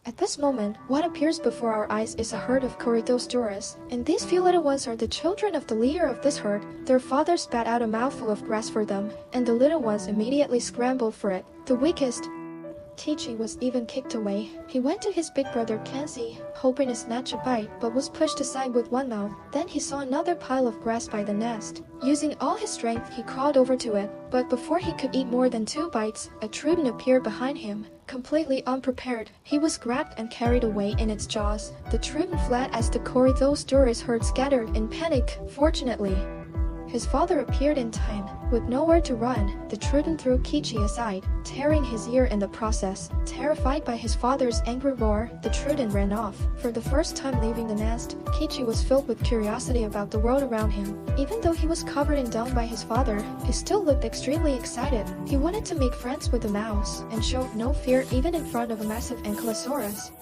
At this moment, what appears before our eyes is a herd of Corythosaurus, and these few little ones are the children of the leader of this herd. Their father spat out a mouthful of grass for them, and the little ones immediately scrambled for it. The weakest, Kichi, was even kicked away. He went to his big brother Kenzie, hoping to snatch a bite, but was pushed aside with one mouth. Then he saw another pile of grass by the nest. Using all his strength, he crawled over to it, but before he could eat more than 2 bites, a Trudon appeared behind him. Completely unprepared, he was grabbed and carried away in its jaws. The Trudon fled as the Corythosaurus herd scattered in panic. Fortunately, his father appeared in time. With nowhere to run, the Trudon threw Kichi aside, tearing his ear in the process. Terrified by his father's angry roar, the Trudon ran off. For the first time leaving the nest, Kichi was filled with curiosity about the world around him. Even though he was covered in dung by his father, he still looked extremely excited. He wanted to make friends with the mouse, and showed no fear even in front of a massive ankylosaurus.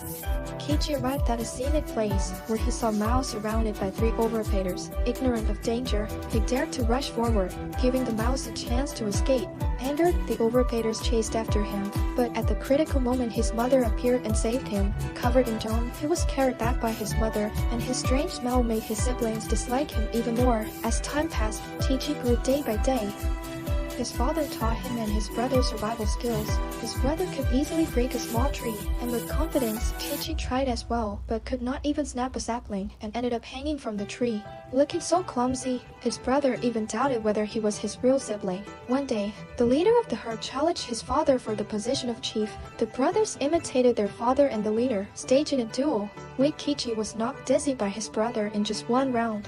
Kichi arrived at a scenic place, where he saw Mouse surrounded by 3 oviraptors. Ignorant of danger, he dared to rush forward, giving the mouse a chance to escape. Angered, the oviraptors chased after him, but at the critical moment his mother appeared and saved him. Covered in dung, he was carried back by his mother, and his strange smell made his siblings dislike him even more. As time passed, Kichi grew day by day. His father taught him and his brother survival skills. His brother could easily break a small tree, and with confidence, Kichi tried as well, but could not even snap a sapling, and ended up hanging from the tree. Looking so clumsy, his brother even doubted whether he was his real sibling. One day, the leader of the herd challenged his father for the position of chief. The brothers imitated their father and the leader, staging a duel. Weak Kichi was knocked dizzy by his brother in just 1 round.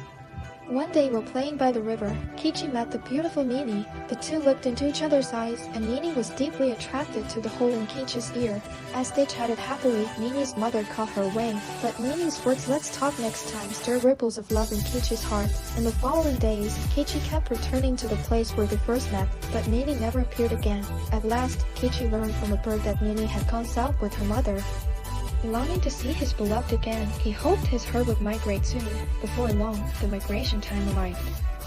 One day while playing by the river, Kichi met the beautiful Nini. The two looked into each other's eyes, and Nini was deeply attracted to the hole in Kichi's ear. As they chatted happily, Nini's mother caught her away, but Nini's words "let's talk next time" stirred ripples of love in Kichi's heart. In the following days, Kichi kept returning to the place where they first met, but Nini never appeared again. At last, Kichi learned from a bird that Nini had gone south with her mother. Longing to see his beloved again, he hoped his herd would migrate soon. Before long, the migration time arrived.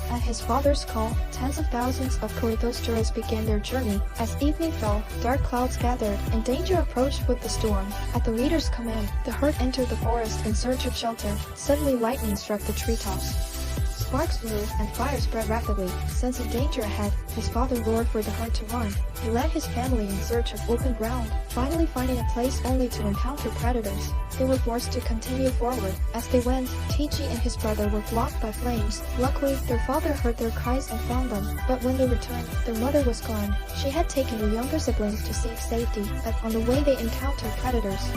At his father's call, tens of thousands of Corythosaurus began their journey. As evening fell, dark clouds gathered, and danger approached with the storm. At the leader's command, the herd entered the forest in search of shelter. Suddenly lightning struck the treetops. Sparks flew, and fire spread rapidly. Sensing danger ahead, his father roared for the herd to run. He led his family in search of open ground, finally finding a place only to encounter predators. They were forced to continue forward. As they went, Kichi and his brother were blocked by flames. Luckily, their father heard their cries and found them, but when they returned, their mother was gone. She had taken her younger siblings to seek safety, but on the way they encountered predators.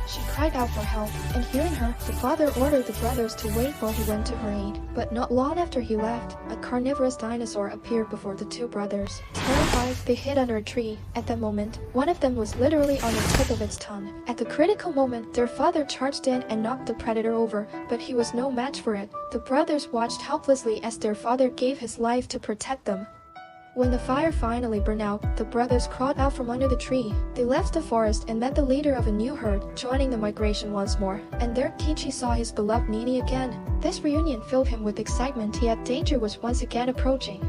She cried out for help, and hearing her, the father ordered the brothers to wait while he went to her aid. But not long after he left, a carnivorous dinosaur appeared before the 2 brothers. Terrified, they hid under a tree. At that moment, one of them was literally on the tip of its tongue. At the critical moment, their father charged in and knocked the predator over, but he was no match for it. The brothers watched helplessly as their father gave his life to protect them. When the fire finally burned out, the brothers crawled out from under the tree. They left the forest and met the leader of a new herd, joining the migration once more. And there Kichi saw his beloved Nini again. This reunion filled him with excitement, yet danger was once again approaching.